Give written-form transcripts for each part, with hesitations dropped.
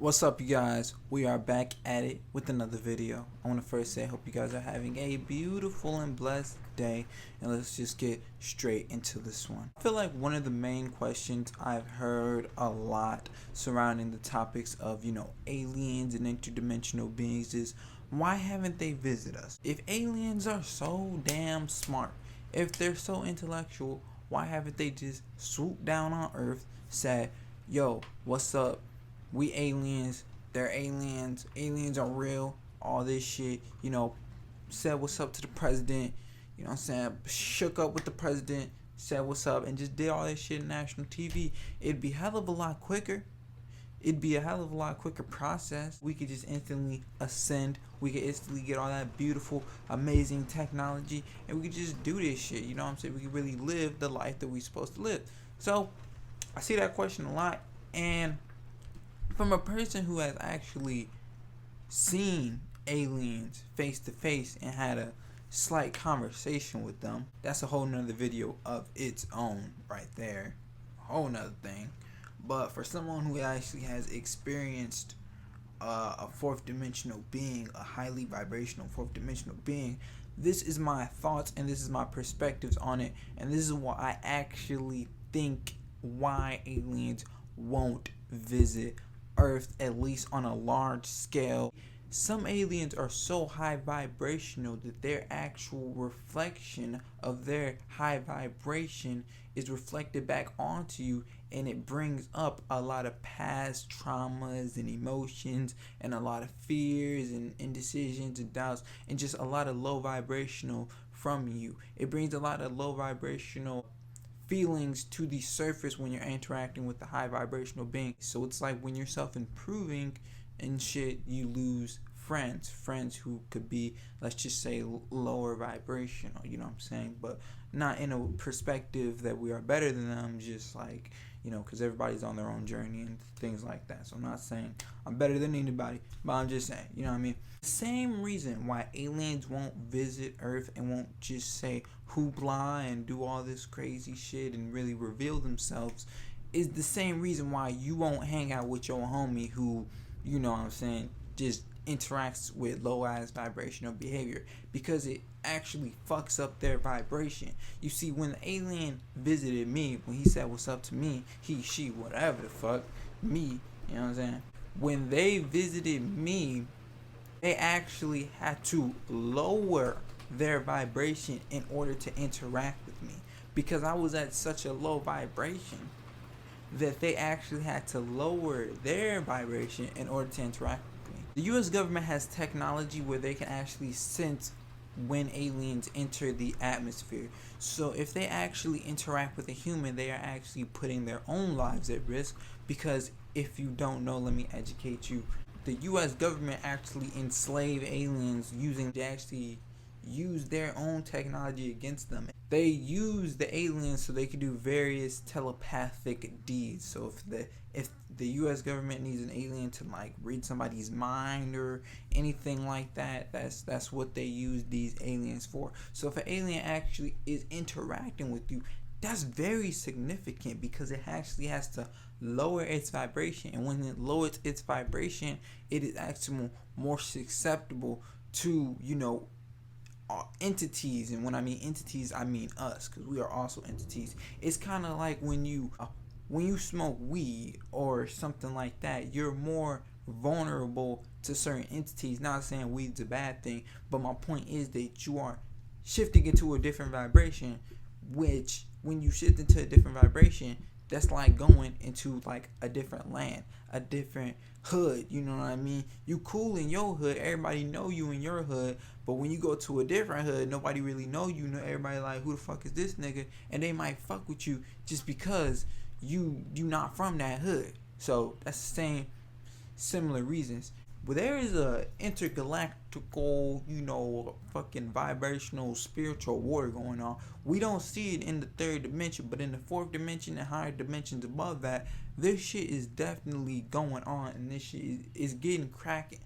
What's up, you guys? We are back at it with another video. I want to first say I hope you guys are having a beautiful and blessed day, and let's just get straight into this one. I feel like one of the main questions I've heard a lot surrounding the topics of, aliens and interdimensional beings is, why haven't they visited us? If aliens are so damn smart, if they're so intellectual, why haven't they just swooped down on Earth, said, yo, what's up? We aliens, they're aliens, aliens are real, all this shit, said what's up to the president, you know what I'm saying, shook up with the president, said what's up, and just did all this shit on national TV. It'd be a hell of a lot quicker. It'd be a hell of a lot quicker process. We could just instantly ascend. We could instantly get all that beautiful, amazing technology, and we could just do this shit, you know what I'm saying? We could really live the life that we're supposed to live. So, I see that question a lot, and from a person who has actually seen aliens face to face and had a slight conversation with them, that's a whole nother video of its own right there. A whole nother thing. But for someone who actually has experienced a fourth dimensional being, a highly vibrational fourth dimensional being, this is my thoughts and this is my perspectives on it, and this is what I actually think why aliens won't visit Earth, at least on a large scale. Some aliens are so high vibrational that their actual reflection of their high vibration is reflected back onto you, and it brings up a lot of past traumas and emotions and a lot of fears and indecisions and doubts and just a lot of low vibrational from you. It brings a lot of low vibrational feelings to the surface when you're interacting with the high vibrational being. So it's like when you're self-improving and shit, you lose friends who could be, let's just say, lower vibrational, you know what I'm saying? But not in a perspective that we are better than them, just like, because everybody's on their own journey and things like that. So I'm not saying I'm better than anybody, but I'm just saying, you know what I mean? Same reason why aliens won't visit Earth and won't just say hoopla and do all this crazy shit and really reveal themselves is the same reason why you won't hang out with your homie who, you know what I'm saying, just interacts with low ass vibrational behavior, because it actually fucks up their vibration. You see, when the alien visited me, when he said what's up to me, he, she, whatever the fuck, me, you know what I'm saying, when they visited me, they actually had to lower their vibration in order to interact with me, because I was at such a low vibration that they actually had to lower their vibration in order to interact with me. The US government has technology where they can actually sense when aliens enter the atmosphere. So if they actually interact with a human, they are actually putting their own lives at risk, because if you don't know, let me educate you. The US government actually enslaved aliens they actually use their own technology against them. They use the aliens so they can do various telepathic deeds. So if the US government needs an alien to like read somebody's mind or anything like that, that's what they use these aliens for. So if an alien actually is interacting with you, that's very significant, because it actually has to lower its vibration, and when it lowers its vibration, it is actually more susceptible to, entities. And when I mean entities, I mean us, because we are also entities. It's kind of like when you smoke weed or something like that, you're more vulnerable to certain entities. Not saying weed's a bad thing, but my point is that you are shifting into a different vibration, which when you shift into a different vibration, that's like going into like a different land, a different hood, you know what I mean? You cool in your hood, everybody know you in your hood, but when you go to a different hood, nobody really know you. Everybody like, who the fuck is this nigga? And they might fuck with you just because you not from that hood. So that's the same, similar reasons. But there is a intergalactical, fucking vibrational spiritual war going on. We don't see it in the third dimension, but in the fourth dimension and higher dimensions above that, this shit is definitely going on, and this shit is getting cracking.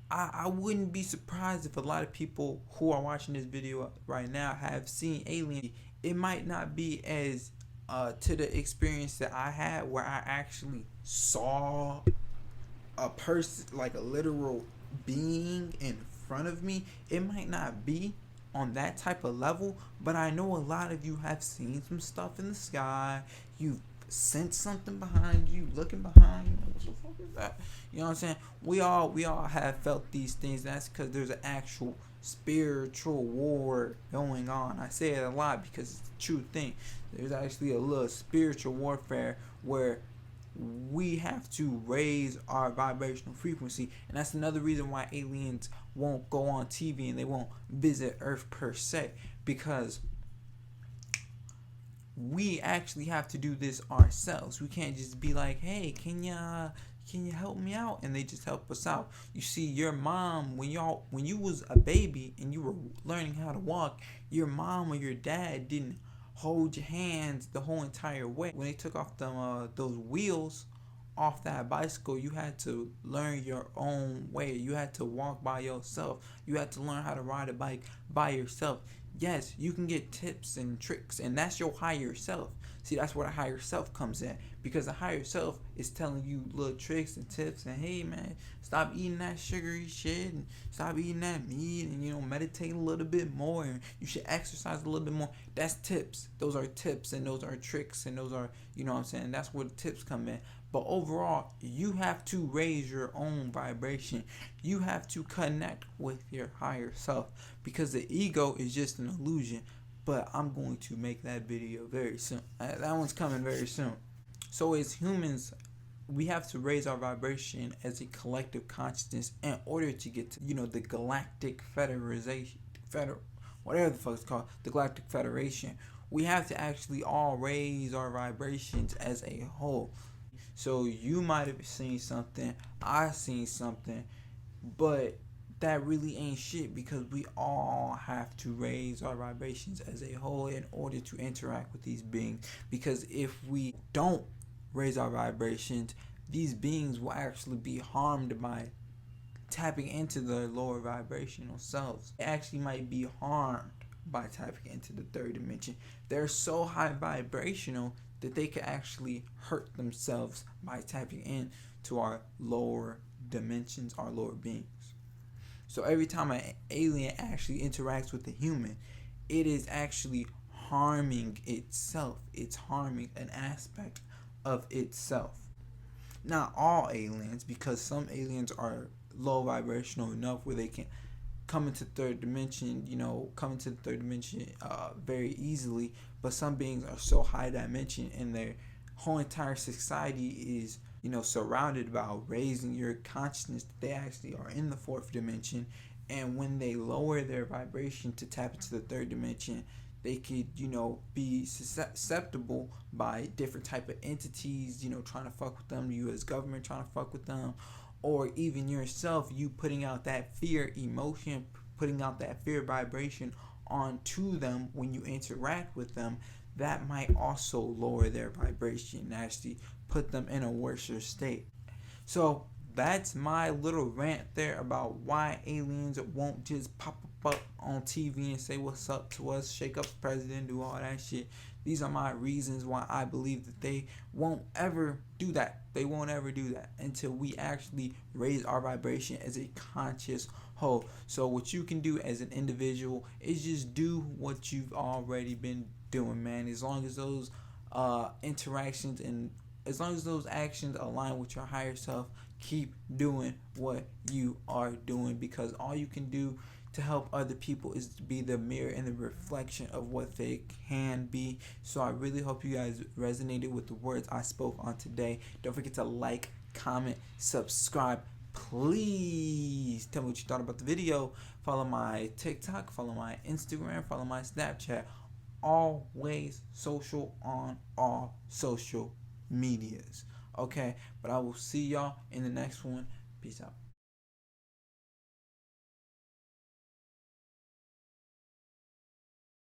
I wouldn't be surprised if a lot of people who are watching this video right now have seen aliens. It might not be as to the experience that I had, where I actually saw a person, like a literal being in front of me. It might not be on that type of level, but I know a lot of you have seen some stuff in the sky. You've sensed something behind you, looking behind you. What the fuck is that? You know what I'm saying? We all have felt these things. That's because there's an actual spiritual war going on. I say it a lot because it's a true thing. There's actually a little spiritual warfare where we have to raise our vibrational frequency, and that's another reason why aliens won't go on TV and they won't visit Earth per se, because we actually have to do this ourselves. We can't just be like, hey, can you help me out, and they just help us out. You see, your mom, when you was a baby and you were learning how to walk, your mom or your dad didn't hold your hands the whole entire way. When they took off those wheels off that bicycle, you had to learn your own way. You had to walk by yourself. You had to learn how to ride a bike by yourself. Yes, you can get tips and tricks, and that's your higher self. See, that's where the higher self comes in, because the higher self is telling you little tricks and tips, and hey man, stop eating that sugary shit and stop eating that meat, and meditate a little bit more, and you should exercise a little bit more. That's tips. Those are tips, and those are tricks, and those are, what I'm saying, that's where the tips come in. But overall, you have to raise your own vibration. You have to connect with your higher self, because the ego is just an illusion. But I'm going to make that video very soon. That one's coming very soon. So as humans, we have to raise our vibration as a collective consciousness in order to get to, the galactic federation, whatever the fuck it's called, the galactic federation. We have to actually all raise our vibrations as a whole. So you might have seen something, I seen something, but that really ain't shit, because we all have to raise our vibrations as a whole in order to interact with these beings. Because if we don't raise our vibrations, these beings will actually be harmed by tapping into their lower vibrational selves. They actually might be harmed by tapping into the third dimension. They're so high vibrational that they can actually hurt themselves by tapping into our lower dimensions, our lower beings. So every time an alien actually interacts with a human, it is actually harming itself. It's harming an aspect of itself. Not all aliens, because some aliens are low vibrational enough where they can come into the third dimension, very easily. But some beings are so high dimension, and their whole entire society is, surrounded by raising your consciousness, that they actually are in the fourth dimension. And when they lower their vibration to tap into the third dimension, they could, be susceptible by different type of entities, trying to fuck with them, the U.S. government trying to fuck with them, or even yourself, you putting out that fear emotion, putting out that fear vibration onto them when you interact with them. That might also lower their vibration and actually put them in a worse state. So that's my little rant there about why aliens won't just pop up on TV and say what's up to us, shake up the president, do all that shit. These are my reasons why I believe that they won't ever do that. They won't ever do that until we actually raise our vibration as a conscious whole. So what you can do as an individual is just do what you've already been doing, man. As long as those interactions and as long as those actions align with your higher self, keep doing what you are doing, because all you can do to help other people is to be the mirror and the reflection of what they can be. So I really hope you guys resonated with the words I spoke on today. Don't forget to like, comment, subscribe. Please tell me what you thought about the video. Follow my TikTok, follow my Instagram, follow my Snapchat. Always social on all social medias. Okay, but I will see y'all in the next one. Peace out.